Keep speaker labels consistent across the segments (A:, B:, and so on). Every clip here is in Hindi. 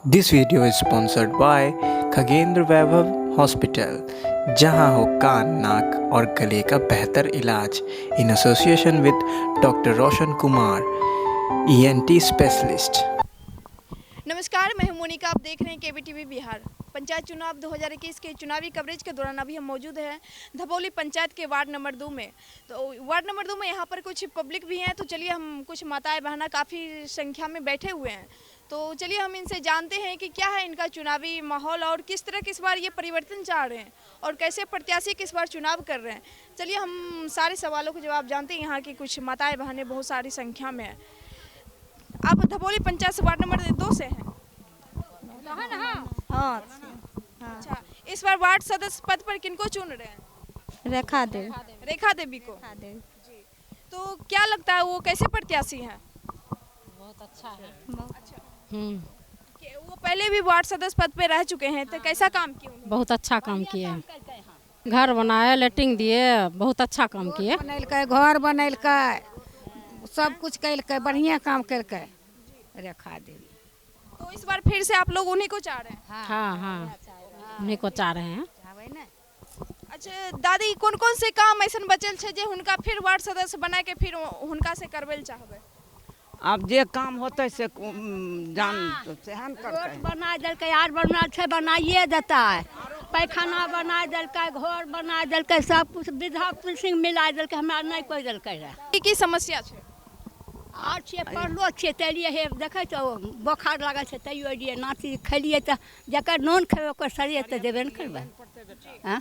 A: This video is sponsored by Khagendra Vaibhav hospital, जहां हो कान, नाक और गले का बेहतर इलाज in association with doctor Roshan Kumar, ENT specialist.
B: नमस्कार, मैं हूं मोनिका। आप देख रहे हैं केबीटीवी बिहार। पंचायत चुनाव 2021 के चुनावी कवरेज के दौरान अभी हम मौजूद हैं धबौली पंचायत के वार्ड नंबर 2 में। तो वार्ड नंबर 2 में यहाँ पर कुछ पब्लिक भी हैं, तो चलिए हम कुछ माताएं बहना काफ़ी संख्या में बैठे हुए हैं, तो चलिए हम इनसे जानते हैं कि क्या है इनका चुनावी माहौल और किस तरह किस बार ये परिवर्तन चाह रहे हैं और कैसे प्रत्याशी किस बार चुनाव कर रहे हैं। चलिए हम सारे सवालों के जवाब जानते हैं। यहाँ की कुछ माताएँ बहनें बहुत सारी संख्या में हैं। आप धबौली पंचायत से वार्ड नंबर 2 से हैं?
C: हाँ।
B: अच्छा, इस बार वार्ड सदस्य पद पर किनको चुन रहे हैं?
C: रेखा देवी।
B: रेखा देवी को। जी, तो क्या लगता है वो कैसे प्रत्याशी हैं?
D: बहुत अच्छा है।
B: अच्छा,
D: हम्म।
B: वो पहले भी वार्ड सदस्य पद पे रह चुके हैं, तो कैसा काम किए उन्होंने?
D: बहुत अच्छा काम किए हैं। घर बनाए, लेटरिंग दिए, बहुत अच्छा काम किए।
C: बनैलकै, घर बनैलकै, सब कुछ कैलकै, बढ़िया काम कैलकै रेखा देवी।
B: तो इस बार फिर से आप लोग उन्हीं को चाह रहे हैं?
D: हाँ, उन्हीं को चाह रहे हैं।
B: अच्छा दादी, कौन कौन से काम ऐसा बचल है जे हुनका फिर वार्ड सदस्य बना के फिर हुनका से करवेल चाहबे?
E: अब जे काम होते से जान सेहन करते।
F: रोड बना देलकै, आर बना छै बनाइए देता है, पैखाना बना देलकै, घर बना देलकै, सब कुछ वृद्धा पेंशन मिला देलकै, हमरा नहीं कोई देलकै रहे।
B: की समस्या है?
F: आर छियै पढ़लो छियै तैलिए हे देखै छौ बोखार लागल छै तैयो एलियै, नाची खेलिए तऽ जकर नोन खेबै ओकर शरीर तऽ देबे ने करबै। हाँ,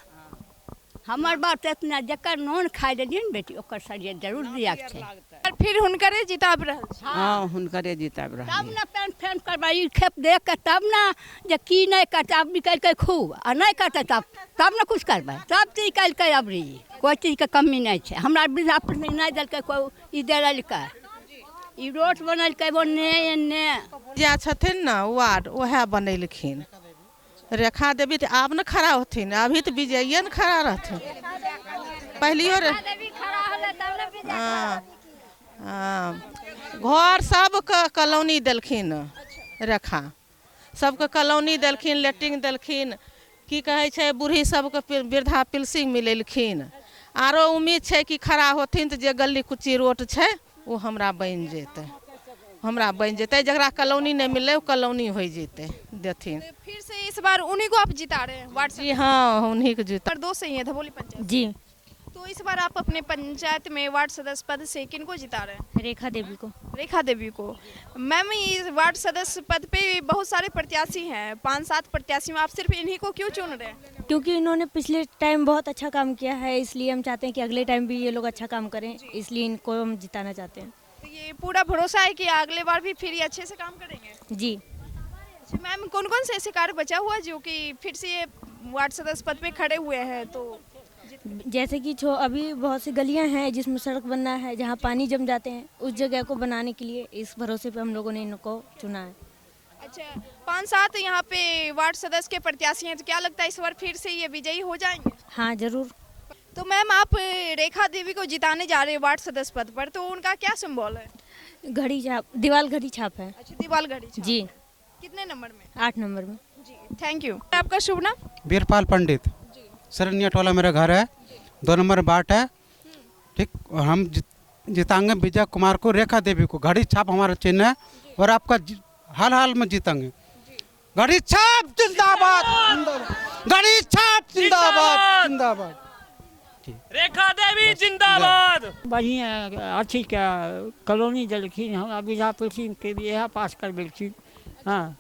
F: हमर बात इतना, जकर नोन खाइ लेलिए ने बेटी ओकर शरीर जरूर दियाके छै।
B: और फिर हुनकरे जिताब रहल छै।
E: हाँ, हुनकरे जिताब
F: तब
E: रहल।
F: ने पेन फेन करबै, ई खेप देख के तब ने जे की नहीं करते अब निकलि खूब आ नहीं करते तब ने कुछ करबै। सब चीज कैलकै अबरी, कोई चीज के कमी नहीं छै। हमरा वृद्धा पेंशन नहीं देलकै, कोई ई देलकै, ई रोड बनैलकै ओन्ने एन्ने।
G: जा छथिन न वार्ड वह बनेलखिन रेखा देवी, तो आब न खड़ा होथिन, अभी तो विजयी न खड़ा रहथिन। पहलियो रे घर सबके कॉलोनी देलखिन रेखा, सबके कॉलोनी देलखिन, लेटरिंग देलखिन, की कहे छै बूढ़ी सबके वृद्धा पेंशन मिलेलखिन। आरो उम्मीद छै कि खड़ा होथिन तो जे गली कुची रोड छै वो हमरा बन जेतै, जकरा कॉलोनी नहीं मिले वो कॉलोनी हो जेतै देथिन।
B: तो फिर से इस बार उन्हीं को आप जिता रहे हैं वार्ड
G: जी हाँ, उन्हीं को जीता।
B: नंबर 2 से ही है धबौली पंचायत।
H: जी,
B: तो इस बार आप अपने पंचायत में वार्ड सदस्य पद से किनको जिता रहे हैं?
H: रेखा देवी को।
B: रेखा देवी को। मैम, इस वार्ड सदस्य पद पे बहुत सारे प्रत्याशी हैं, 5-7 प्रत्याशी में आप सिर्फ इन्हीं को क्यों चुन रहे हैं?
H: क्योंकि इन्होंने पिछले टाइम बहुत अच्छा काम किया है, इसलिए हम चाहते हैं कि अगले टाइम भी ये लोग अच्छा काम करें, इसलिए इनको हम जिताना चाहते हैं।
B: तो ये पूरा भरोसा है कि अगले बार भी फिर ये अच्छे से काम करेंगे?
H: जी।
B: अच्छा मैम, कौन कौन से ऐसे कार्य बचा हुआ जो कि फिर से ये वार्ड सदस्य पद पे खड़े हुए हैं? तो
H: जैसे कि अभी बहुत सी गलियां हैं जिसमें सड़क बनना है, जहां पानी जम जाते हैं, उस जगह को बनाने के लिए इस भरोसे पे हम लोगों ने इनको चुना है।
B: अच्छा, 5-7 यहाँ पे वार्ड सदस्य के प्रत्याशी हैं, तो क्या लगता है इस बार फिर से ये विजयी हो जाएंगे?
H: हाँ, जरूर।
B: तो मैम, आप रेखा देवी को जिताने जा रहे हैं वार्ड सदस्य पद पर, तो उनका क्या सिंबल है?
H: घड़ी छाप, दीवाल घड़ी छाप है।
B: अच्छा, दीवाल घड़ी छाप।
H: जी।
B: कितने नंबर में?
H: 8 नंबर में।
B: जी, थैंक यू। आपका शुभ नाम?
I: वीरपाल पंडित, सरनिया टोला मेरा घर है, 2 नंबर बाट है। ठीक, और हम जिताएंगे विजय कुमार को, रेखा देवी को। घड़ी छाप हमारा चिन्ह है और आपका हाल हाल में जीतेंगे। घड़ी छाप जिंदाबाद, घड़ी छाप जिंदाबाद, जिंदाबाद।
J: रेखा देवी जिंदाबाद।
K: बढ़िया अच्छी क्या कॉलोनी देलखिन, हमरा वृद्धा पेंशन के भी यह पास करबेलखिन। हाँ,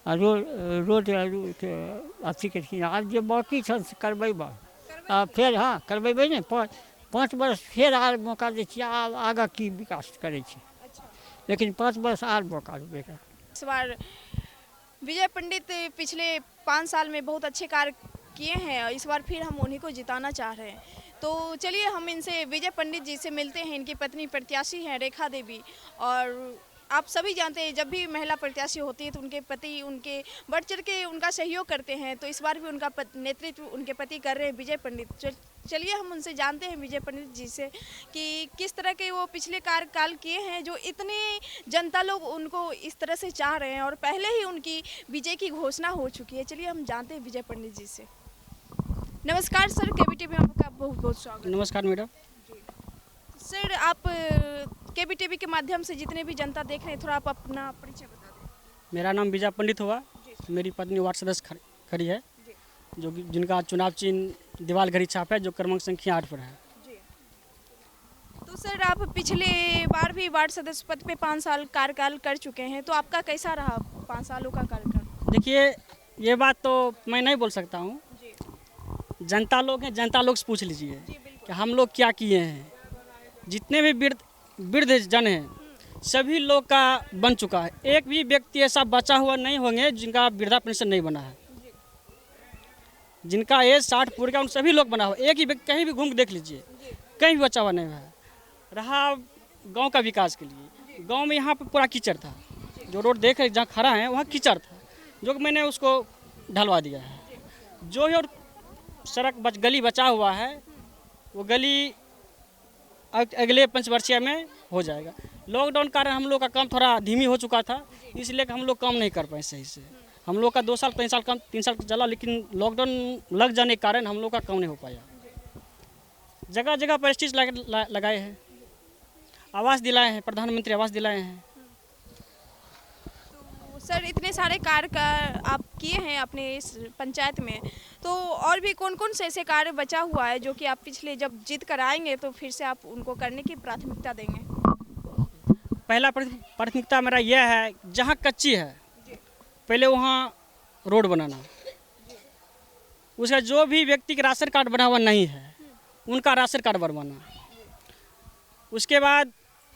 K: रोड अच्छी केलखिन। आज जे बाकी छन से करबेबै, फिर हाँ करबेबै ने, 5 वर्ष फिर आर मौका दै छियै, आगाँ की विकास करै छै, लेकिन 5 वर्ष आर मौका देबै।
B: इस बार विजय पंडित पिछले 5 साल में बहुत अच्छे कार्य किए हैं, इस बार फिर हम उन्हीं को जिताना चाह रहे हैं। तो चलिए हम इनसे विजय पंडित जी से मिलते हैं। इनकी पत्नी प्रत्याशी हैं रेखा देवी, और आप सभी जानते हैं जब भी महिला प्रत्याशी होती है तो उनके पति उनके बढ़ चढ़ के उनका सहयोग करते हैं। तो इस बार भी उनका नेतृत्व उनके पति कर रहे हैं, विजय पंडित। चलिए हम उनसे जानते हैं विजय पंडित जी से कि किस तरह के वो पिछले कार्यकाल किए हैं जो इतने जनता लोग उनको इस तरह से चाह रहे हैं और पहले ही उनकी विजय की घोषणा हो चुकी है। चलिए हम जानते हैं विजय पंडित जी से। नमस्कार सर, केबीटीवी में आपका बहुत बहुत स्वागत।
K: नमस्कार मैडम।
B: सर, आप केबीटीवी के माध्यम से जितने भी जनता देख रहे हैं, थोड़ा आप अपना परिचय बता दें।
K: मेरा नाम विजय पंडित हुआ। मेरी पत्नी वार्ड सदस्य खड़ी है, जो जिनका चुनाव चिन्ह दीवाल घड़ी छाप है, जो क्रमांक संख्या 8 पर है।
B: तो सर, आप पिछले बार भी वार्ड सदस्य पद पे 5 साल कार्यकाल कर चुके हैं, तो आपका कैसा रहा 5 सालों का कार्यकाल?
K: देखिए, ये बात तो मैं नहीं बोल सकता हूँ। जनता लोग हैं, जनता लोग से पूछ लीजिए कि हम लोग क्या किए हैं। जितने भी वृद्ध जन हैं सभी लोग का बन चुका है। एक भी व्यक्ति ऐसा बचा हुआ नहीं होंगे जिनका वृद्धा पेंशन नहीं बना है। जिनका एज 60 पूरे का उन सभी लोग बना हुआ। एक ही व्यक्ति कहीं भी घूम देख लीजिए, कहीं भी बचा हुआ नहीं है। रहा गांव का विकास के लिए, गांव में यहाँ पर पूरा कीचड़ था। जो रोड देख रहे जहाँ खड़ा है वहाँ कीचड़ था, जो कि मैंने उसको ढलवा दिया है। जो ही और सड़क गली बचा हुआ है वो गली अगले 5 वर्षीय में हो जाएगा। लॉकडाउन के कारण हम लोग का काम थोड़ा धीमी हो चुका था, इसलिए हम लोग काम नहीं कर पाए सही से। हम लोग का 2 साल 3 साल काम 3 साल चला, लेकिन लॉकडाउन लग जाने के कारण हम लोग का काम नहीं हो पाया। जगह जगह पर स्टेज लगाए हैं, आवास दिलाए हैं, प्रधानमंत्री आवास दिलाए हैं।
B: तो सर, इतने सारे कार्य आप किए हैं अपने इस पंचायत में, तो और भी कौन कौन से ऐसे कार्य बचा हुआ है जो कि आप पिछले जब जीत कर आएंगे तो फिर से आप उनको करने की प्राथमिकता देंगे?
K: पहला प्राथमिकता मेरा यह है, जहाँ कच्ची है पहले वहाँ रोड बनाना। उसका जो भी व्यक्ति का राशन कार्ड बना हुआ नहीं है उनका राशन कार्ड बनवाना। उसके बाद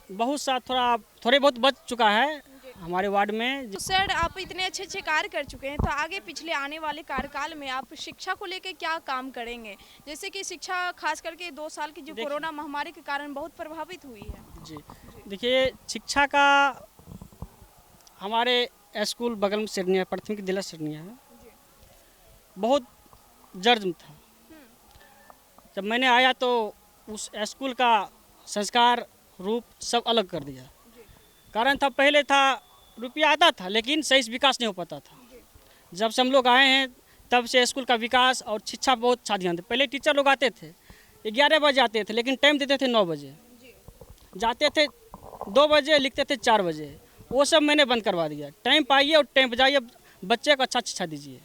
K: बहुत सा थोड़े बहुत बच चुका है हमारे वार्ड में।
B: तो सर, आप इतने अच्छे अच्छे कार्य कर चुके हैं, तो आगे पिछले आने वाले कार्यकाल में आप शिक्षा को लेकर क्या काम करेंगे? जैसे कि शिक्षा खास करके 2 साल की जो कोरोना महामारी के कारण बहुत प्रभावित हुई है। जी,
K: देखिए, शिक्षा का हमारे स्कूल बगल में सिरनिया प्राथमिक विद्यालय सिरनिया है, बहुत जर्जर था। जब मैंने आया तो उस स्कूल का संस्कार रूप सब अलग कर दिया। कारण था, पहले था रुपया आता था लेकिन सही से विकास नहीं हो पाता था। जब से हम लोग आए हैं तब से स्कूल का विकास और शिक्षा बहुत अच्छा ध्यान दे। पहले टीचर लोग आते थे 11 बजे आते थे, लेकिन टाइम देते थे 9 बजे, जाते थे 2 बजे, लिखते थे 4 बजे। वो सब मैंने बंद करवा दिया। टाइम पाइए और टाइम पर जाइए, बच्चे को अच्छा शिक्षा दीजिए।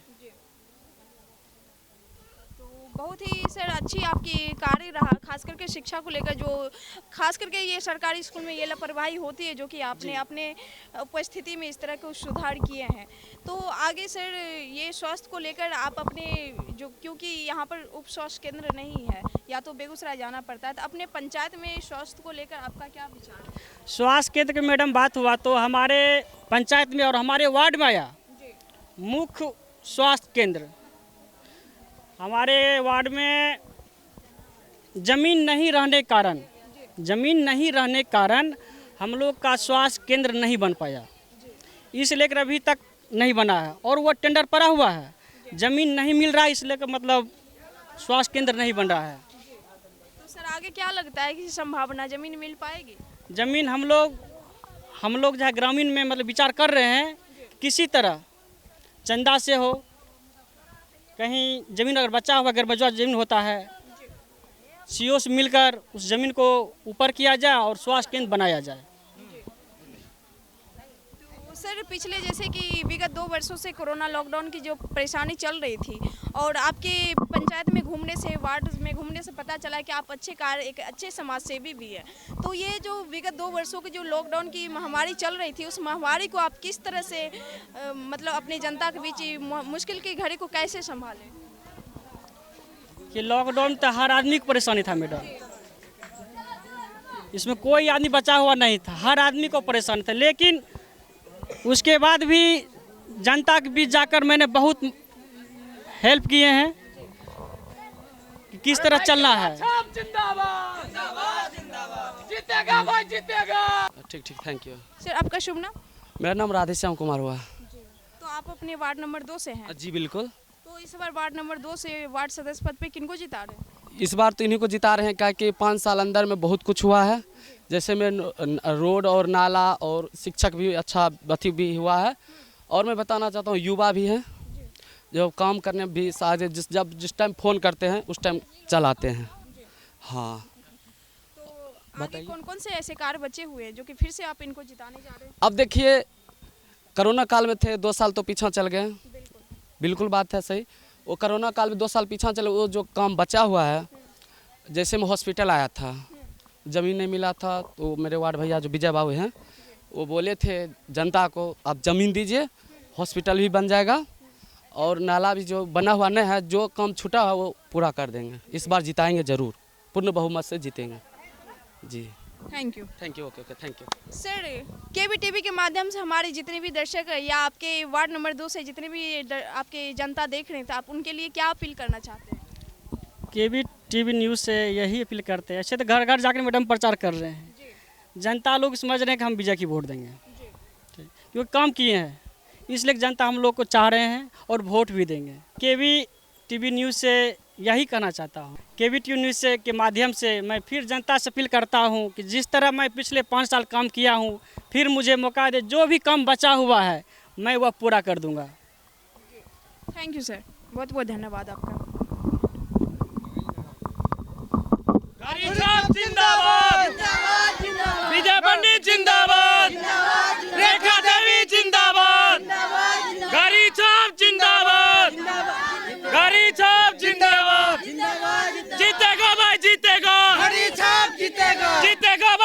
B: बहुत ही सर अच्छी आपकी कार्य रहा, खास करके शिक्षा को लेकर। जो खास करके ये सरकारी स्कूल में ये लापरवाही होती है जो कि आपने अपने उपस्थिति में इस तरह के सुधार किए हैं। तो आगे सर, ये स्वास्थ्य को लेकर आप अपने जो, क्योंकि यहाँ पर उप स्वास्थ्य केंद्र नहीं है या तो बेगूसराय जाना पड़ता है, तो अपने पंचायत में स्वास्थ्य को लेकर आपका क्या विचार है?
K: स्वास्थ्य केंद्र की मैडम बात हुआ तो हमारे पंचायत में और हमारे वार्ड में आया मुख्य स्वास्थ्य केंद्र। हमारे वार्ड में ज़मीन नहीं रहने कारण हम लोग का स्वास्थ्य केंद्र नहीं बन पाया। इस लेकर अभी तक नहीं बना है और वो टेंडर पड़ा हुआ है, ज़मीन नहीं मिल रहा है, इसलिए मतलब स्वास्थ्य केंद्र नहीं बन रहा है।
B: तो सर, आगे क्या लगता है कि संभावना ज़मीन मिल पाएगी?
K: ज़मीन हम लोग जो है ग्रामीण में मतलब विचार कर रहे हैं, किसी तरह चंदा से हो, कहीं ज़मीन अगर बचा हुआ अगर बचा ज़मीन होता है, सीओ से मिलकर उस ज़मीन को ऊपर किया जाए और स्वास्थ्य केंद्र बनाया जाए।
B: तो सर, पिछले जैसे कि विगत 2 वर्षों से कोरोना लॉकडाउन की जो परेशानी चल रही थी और आपके पंचायत में घूमने से, वार्ड में घूमने से पता चला कि आप एक अच्छे समाज सेवी भी है। तो ये जो विगत 2 वर्षों की जो लॉकडाउन की महामारी चल रही थी, उस महामारी को आप किस तरह से मतलब अपनी जनता के बीच मुश्किल की घड़ी को कैसे संभालें?
K: कि लॉकडाउन तो हर आदमी की परेशानी था मैडम, इसमें कोई आदमी बचा हुआ नहीं था, हर आदमी को परेशानी था। लेकिन उसके बाद भी जनता के बीच जाकर मैंने बहुत हेल्प किए हैं कि किस तरह चलना है।
J: जिंदाबाद, जीतेगा भाई जीतेगा।
L: ठीक ठीक, थैंक यू।
B: सर आपका शुभ नाम?
L: मेरा नाम राधेश्याम कुमार हुआ।
B: तो आप अपने वार्ड नंबर 2 से हैं?
L: जी बिल्कुल।
B: तो इस बार वार्ड नंबर 2 से वार्ड सदस्य पद पे किनको जिता रहे हैं?
L: इस बार तो इन्हीं को जिता रहे हैं, क्या कि 5 साल अंदर में बहुत कुछ हुआ है। जैसे में रोड और नाला और शिक्षक भी अच्छा अथी भी हुआ है। और मैं बताना चाहता हूँ युवा भी हैं जो काम करने भी साथ, जिस टाइम फ़ोन करते हैं उस टाइम चलाते हैं। हाँ,
B: तो आगे कौन कौन से ऐसे कार्य बचे हुए हैं जो कि फिर से आप इनको जिताने जा रहे हैं?
L: अब देखिए कोरोना काल में थे, 2 साल तो पीछा चल गए। बिल्कुल बात है सही। वो कोरोना काल में 2 साल पीछा चले, वो जो काम बचा हुआ है, जैसे मैं हॉस्पिटल आया था, ज़मीन नहीं मिला था, तो मेरे वार्ड भैया जो विजय बाबू हैं वो बोले थे जनता को आप ज़मीन दीजिए, हॉस्पिटल भी बन जाएगा और नाला भी जो बना हुआ नहीं है, जो काम छूटा है वो पूरा कर देंगे। इस बार जिताएंगे ज़रूर, पूर्ण बहुमत से जीतेंगे जी।
B: Thank you.
L: Thank you. Okay thank you.
B: Sir KBTV के माध्यम से हमारे जितने भी दर्शक या आपके वार्ड नंबर 2 से जितने भी आपके जनता देख रहे हैं, तो आप उनके लिए क्या अपील करना चाहते हैं?
K: केबीटीवी न्यूज़ से यही अपील करते हैं, ऐसे तो घर घर जाकर मैडम प्रचार कर रहे हैं, जनता लोग समझ रहे हैं कि हम विजय की वोट देंगे, क्योंकि काम किए हैं, इसलिए जनता हम लोग को चाह रहे हैं और वोट भी देंगे। केबीटीवी न्यूज़ से यही कहना चाहता हूँ, केबीटीवी न्यूज़ से के माध्यम से मैं फिर जनता से अपील करता हूँ कि जिस तरह मैं पिछले 5 साल काम किया हूँ, फिर मुझे मौका दे, जो भी काम बचा हुआ है मैं वह पूरा कर दूँगा।
B: थैंक यू सर, बहुत बहुत धन्यवाद आपका।
J: जिंदाबाद, विजय पंडित जिंदाबाद, रेखा देवी जिंदाबाद, गरी छाप जिंदाबाद, गरी छाप जिंदाबाद, जीतेगा भाई जीतेगा, गरी छाप जीतेगा, जीतेगा